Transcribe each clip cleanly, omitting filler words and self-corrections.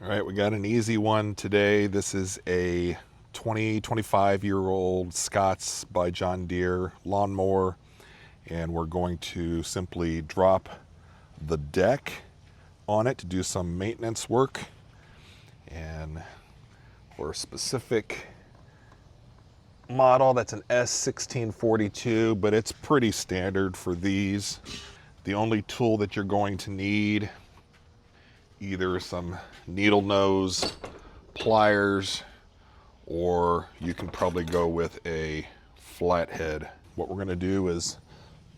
All right, we got an easy one today. This is a 25-year-old Scotts by John Deere lawnmower, and we're going to simply drop the deck on it to do some maintenance work. And for a specific model, that's an S1642, but it's pretty standard for these. The only tool that you're going to need, either some needle nose, pliers, or you can probably go with a flathead. What we're going to do is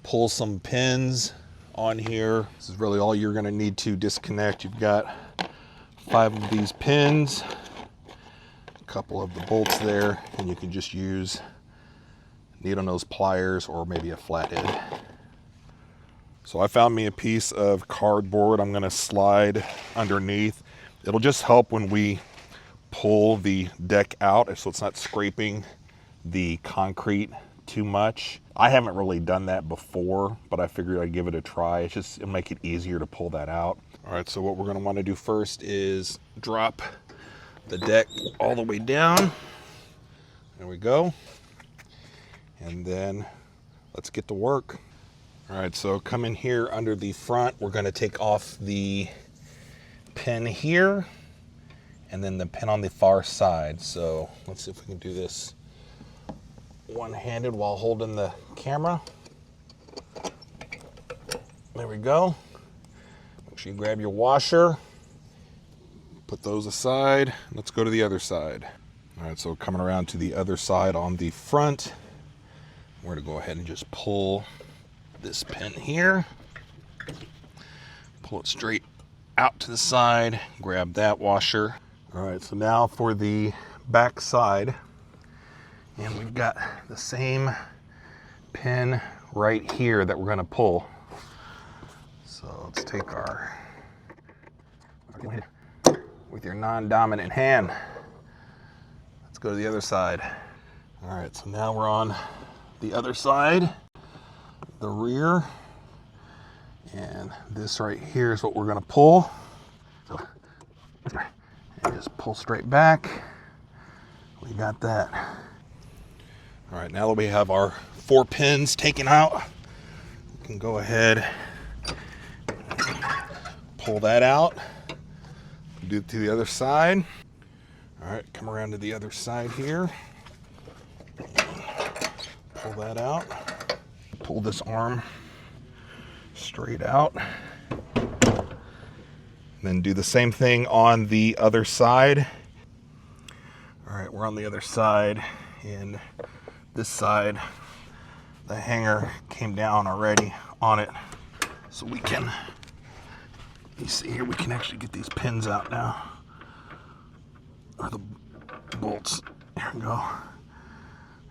pull some pins on here. This is really all you're going to need to disconnect. You've got 5 of these pins, a couple of the bolts there, and you can just use needle nose pliers or maybe a flathead. So I found me a piece of cardboard I'm going to slide underneath. It'll just help when we pull the deck out so it's not scraping the concrete too much. I haven't really done that before, but I figured I'd give it a try. It'll make it easier to pull that out. All right, so what we're going to want to do first is drop the deck all the way down. There we go. And then let's get to work. All right, so come in here under the front. We're going to take off the pin here and then the pin on the far side. So let's see if we can do this one-handed while holding the camera. There we go. Make sure you grab your washer. Put those aside. Let's go to the other side. All right, so coming around to the other side on the front, we're going to go ahead and just pull this pin here, pull it straight out to the side, grab that washer. All right, so now for the back side, and we've got the same pin right here that we're going to pull. So let's take our, with your non-dominant hand, let's go to the other side. All right, so now we're on the other side, the rear, and this right here is what we're going to pull. So, and just pull straight back. We got that. All right, now that we have our 4 pins taken out, we can go ahead and pull that out. Do it to the other side. All right, come around to the other side here. Pull that out. Pull this arm straight out. Then do the same thing on the other side. All right, we're on the other side, and this side, the hanger came down already on it. So we can, you see here, we can actually get these pins out now. Or the bolts. Here we go.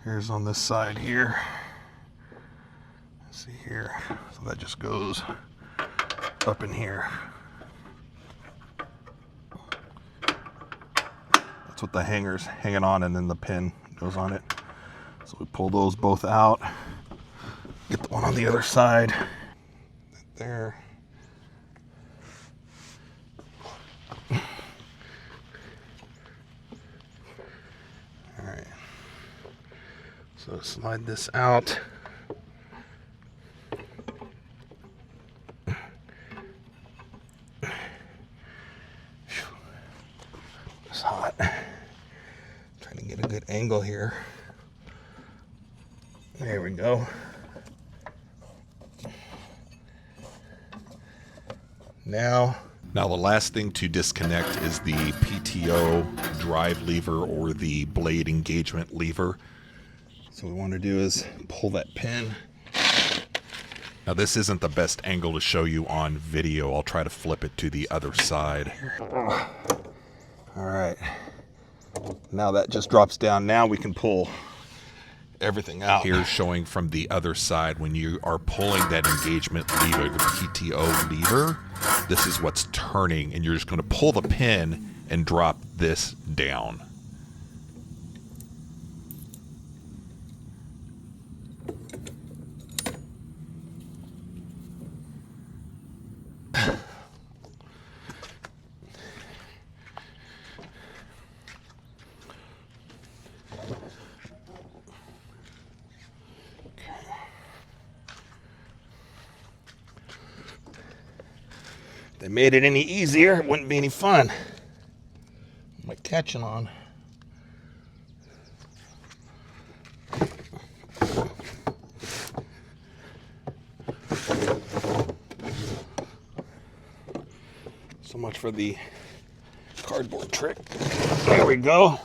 Here's on this side here. See here, so that just goes up in here. That's what the hanger's hanging on, and then the pin goes on it. So we pull those both out. Get the one on the other side. There. All right. So slide this out. It's hot. Trying to get a good angle here. There we go. Now the last thing to disconnect is the PTO drive lever or the blade engagement lever. So what we want to do is pull that pin. Now this isn't the best angle to show you on video. I'll try to flip it to the other side. All right. Now that just drops down. Now we can pull everything out. Here's showing from the other side. When you are pulling that engagement lever, the PTO lever, this is what's turning, and you're just going to pull the pin and drop this down. If they made it any easier, it wouldn't be any fun. What am I catching on? So much for the cardboard trick. There we go.